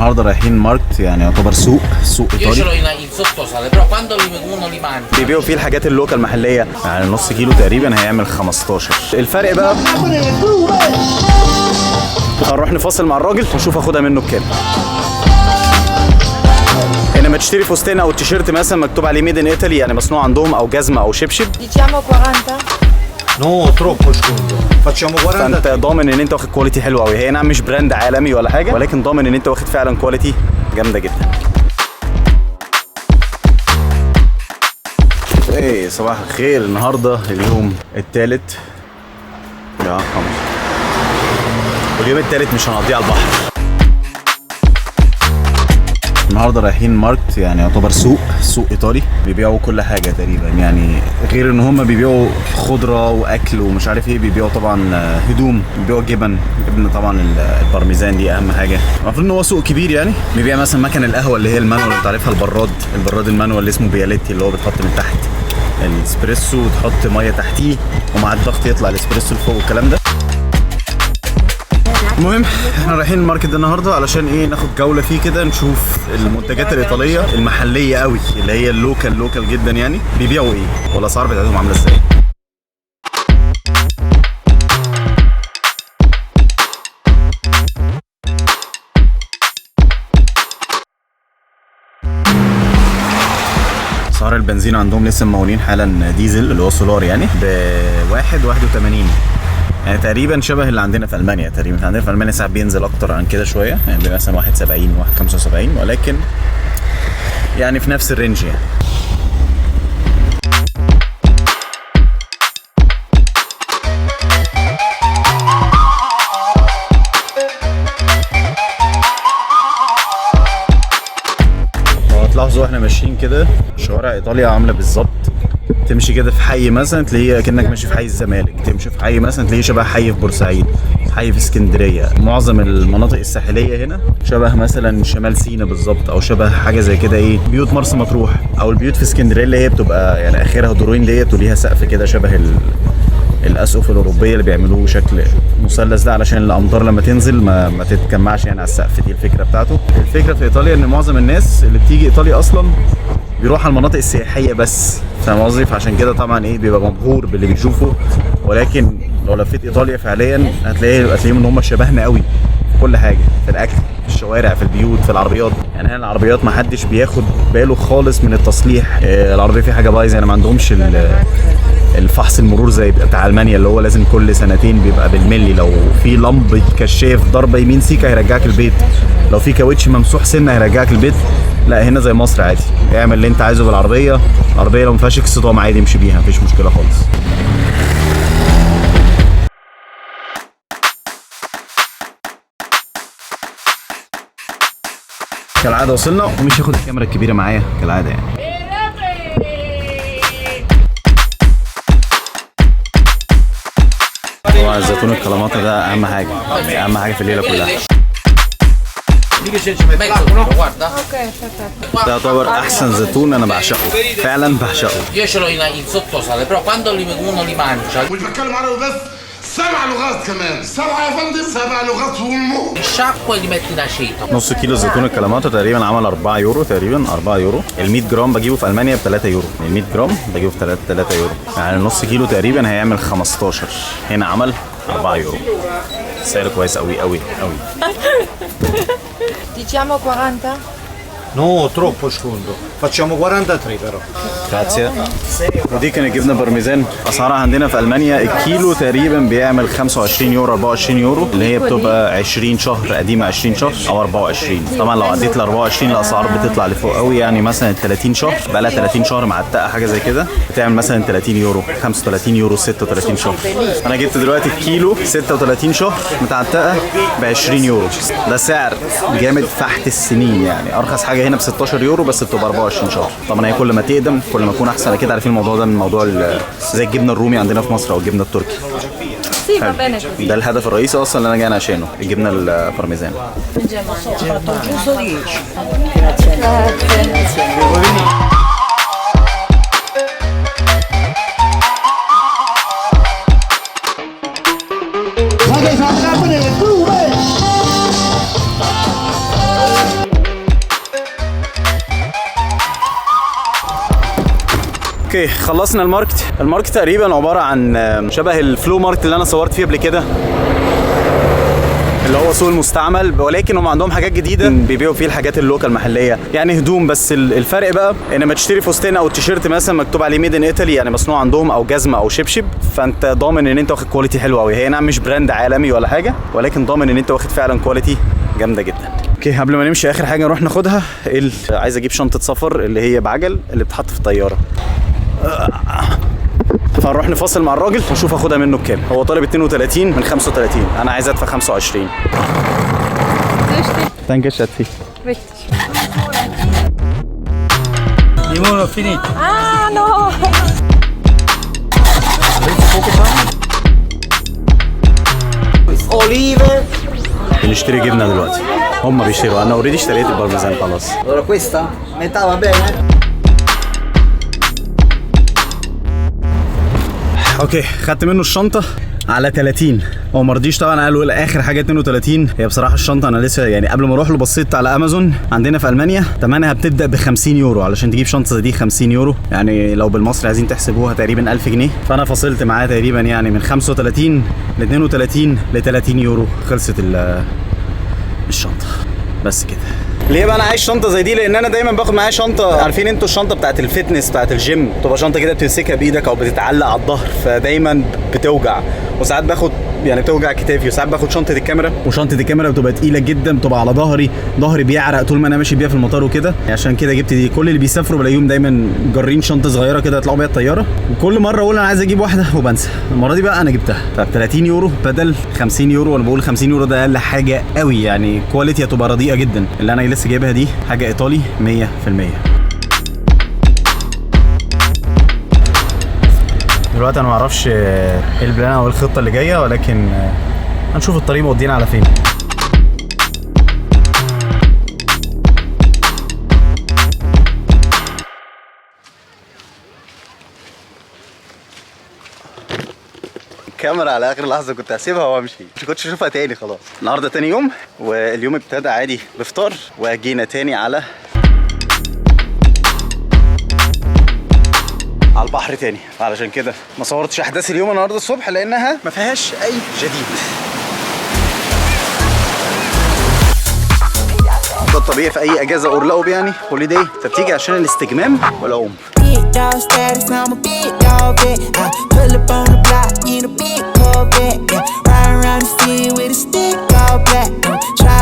النهارده رايحين ماركت، يعني يعتبر سوق ايطالي. بيبيعوا فيه الحاجات اللوكال المحليه، يعني نص كيلو تقريبا هيعمل 15. الفرق بقى هنروح نفاصل مع الراجل ونشوف اخدها منه بكام. لما تشتري فستان او تيشيرت مثلا مكتوب عليه ميد ان ايطالي، يعني مصنوع عندهم، او جزمه او شبشب، diciamo 40. No, troppo sconto. Facciamo 40. فانت ضامن ان انت واخد كواليتي حلو قوي. هي نعم مش براند عالمي ولا حاجه، ولكن ضامن ان انت واخد فعلا كواليتي جامده جدا. ايه صباح الخير. النهارده اليوم الثالث يا قمر، واليوم الثالث مش هنقضيه على البحر. النهارده رايحين ماركت، يعني يعتبر سوق ايطالي. بيبيعوا كل حاجه تقريبا، يعني غير ان هم بيبيعوا خضره واكل ومش عارف ايه، بيبيعوا طبعا هدوم، بيبيعوا جبن طبعا البارميزان دي اهم حاجه. المفروض ان هو سوق كبير، يعني بيبيع مثلا مكن القهوه اللي هي المانوال، انت عارفها، البراد المانوال اللي اسمه بياليتي، اللي هو بتحط من تحت الاسبريسو وتحط ميه تحتيه ومع الضغط يطلع الاسبريسو لفوق والكلام ده. المهم احنا رايحين الماركت ده النهارده علشان ايه، ناخد جوله فيه كده، نشوف المنتجات الايطاليه المحليه قوي اللي هي اللوكال جدا، يعني بيبيعوا ايه والاسعار بتاعتهم عامله ازاي. اسعار البنزين عندهم لسه ممولين حالا ديزل اللي هو سولار، يعني ب1.81، يعني تقريبا شبه اللي عندنا في المانيا. تقريبا عندنا في المانيا ساعات بينزل اكتر عن كده شويه، يعني مثلا 1.70 1.75، ولكن يعني في نفس الرينج يعني. هتلاحظوا احنا ماشيين كده شوارع ايطاليا عامله بالظبط، تمشي كده في حي مثلا تلاقيه كأنك ماشي في حي الزمالك، تمشي في حي مثلا تلاقيه شبه حي في بورسعيد، حي في اسكندريه. معظم المناطق الساحليه هنا شبه مثلا شمال سيناء بالظبط، او شبه حاجه زي كده ايه، بيوت مرسى مطروح، او البيوت في اسكندريه اللي هي بتبقى يعني اخرها دورين ديت وليها سقف كده شبه الاسقف الاوروبيه اللي بيعملوه شكل مثلث ده، علشان الامطار لما تنزل ما تتجمعش يعني على السقف. دي الفكره بتاعته. الفكره في ايطاليا ان معظم الناس اللي بتيجي ايطاليا اصلا بيروح على المناطق السياحيه بس، فاهم قصدي؟ فعشان كده طبعا ايه، بيبقى مبهور باللي بيشوفه. ولكن لو لفيت ايطاليا فعليا هتلاقيهم ان هم شبهنا قوي في كل حاجه، في الاكل، في الشوارع، في البيوت، في العربيات. يعني هنا العربيات ما حدش بياخد باله خالص من التصليح. العربيه في حاجه بايظه، يعني ما عندهمش الفحص المرور زي بتاع المانيا اللي هو لازم كل سنتين بيبقى بالملي. لو في لمبه كشاف ضربه يمين سيكا هيرجعك البيت، لو في كاوتش ممسوح سنه هيرجعك البيت. لا هنا زي مصر عادي، اعمل اللي انت عايزه بالعربيه. العربيه لو ما فيهاش اكسدام عادي امشي بيها، مفيش مشكله خالص. كالعاده وصلنا، ومش هاخد الكاميرا الكبيره معايا كالعاده يعني. طبعا الزيتون الكلاماتا ده اهم حاجه في الليله كلها. ده يعتبر احسن زيتون انا بعشقه، فعلا بعشقه. مش بتكلم عربي بس، 7 لغات كمان. 7 يا فندم، 7 لغات والمو. الشاكو اللي متنا شيء. نص كيلو زيتون الكلاماتا تقريبا عمل 4 يورو تقريبا، 4 يورو. ال 100 جرام بجيبه في المانيا ب 3 يورو، ال 100 جرام بجيبه ب 3 يورو، يعني نص كيلو تقريبا هيعمل 15. هنا عمل 4 يورو، سعر كويس قوي قوي قوي. Diciamo 40. No, troppo sconto. Facciamo 43 però. جراتسيا. ودي كانت جبنه بارميزان. اسعارها عندنا في المانيا الكيلو تقريبا بيعمل 25 يورو 24 يورو، اللي هي بتبقى 20 شهر قديمه، 20 شهر او 24. طبعا لو عديت ل 24 الاسعار بتطلع لفوق قوي، يعني مثلا 30 شهر بقى لها 30 شهر معتقه حاجه زي كده بتعمل مثلا 30 يورو 35 يورو 36 شهر. انا جبت دلوقتي الكيلو 36 شهر متعتقه ب 20 يورو. ده سعر جامد فحت السنين، يعني ارخص حاجه هنا ب 16 يورو بس بتبقى 24 شهر. طبعا هي كل ما تقدم كل ما تكون احسن. اكيد عارفين الموضوع ده من موضوع زي الجبنه الرومي عندنا في مصر او الجبنه التركي. ده الهدف الرئيسي اصلا اللي انا جاي عشانه، الجبنه البارميزان. اوكي خلصنا الماركت. الماركت تقريبا عباره عن شبه الفلو ماركت اللي انا صورت فيه قبل كده، اللي هو سوق المستعمل، ولكن هم عندهم حاجات جديده بيبيعوا فيه الحاجات اللوكال محليه، يعني هدوم. بس الفرق بقى ان ما تشتري فستان او تيشيرت مثلا مكتوب عليه ميد ان ايطالي، يعني مصنوع عندهم، او جزمه او شبشب، فانت ضامن ان انت واخد كواليتي حلو قوي. هي نعم مش براند عالمي ولا حاجه، ولكن ضامن ان انت واخد فعلا كواليتي جامده جدا. اوكي قبل ما نمشي اخر حاجه نروح ناخدها، عايز اجيب شنطه سفر اللي هي بعجل اللي بتحط في الطياره، فنروح نفاصل مع الراجل ونشوف اخدها منه بكام. هو طالب 32 من 35، انا عايز ادفع 25. Danke Schatzi. Richtig. Limone finito. Ah, no! Olive. بنشتري جبنه دلوقتي، هم بيشتروا، انا اوريدي اشتريت البارميزان خلاص. Allora questa? Metà va bene? اوكي خدت منه الشنطه على 30. هو ما رضيش طبعا، قال اخر حاجه 32. هي بصراحه الشنطه انا لسه يعني قبل ما اروح له بصيت على امازون عندنا في المانيا ثمنها بتبدا ب 50 يورو علشان تجيب شنطه زي دي. 50 يورو يعني لو بالمصري عايزين تحسبوها تقريبا 1000 جنيه. فانا فصلت معاه تقريبا يعني من 35 ل 32 ل 30 يورو خلصت الشنطه بس كده. ليه بقى انا عايز شنطه زي دي؟ لان انا دايما باخد معايا شنطه، عارفين انتوا الشنطه بتاعت الفتنس بتاعت الجيم، تبقى شنطه كده بتمسكها بايدك او بتتعلق على الظهر، فدايما بتوجع. وساعات باخد يعني بتوجع كتافي، وساعات باخد شنطه الكاميرا، وشنطه الكاميرا بتبقى تقيله جدا، بتبقى على ظهري بيعرق طول ما انا ماشي بيها في المطار وكده. عشان كده جبت دي. كل اللي بيسافروا بلاقيهم دايما جارين شنطه صغيره كده يطلعوا بيها الطياره، وكل مره اقول انا عايز اجيب واحده وبنسى. المره دي بقى انا جبتها. طب 30 يورو بدل 50 يورو، وانا بقول 50 يورو ده اقل حاجه قوي، يعني كواليتي هتبقى رديئه جدا. اللي انا لسه جايبها دي حاجه ايطالي 100%. دلوقتي انا ما اعرفش ايه البلان او الخطه اللي جايه، ولكن هنشوف الطريق مودينا على فين. الكاميرا على اخر لحظه كنت هسيبها وامشي، مش كنتش اشوفها تاني خلاص. النهارده تاني يوم، واليوم ابتدى عادي بفطار، وجينا تاني على البحر تاني. علشان كده ما صورتش احداث اليوم النهارده الصبح لانها ما فيهاش اي جديد. ده الطبيعي في اي اجازه اور لاوب يعني هوليداي، فبتيجي عشان الاستجمام والعوم. Try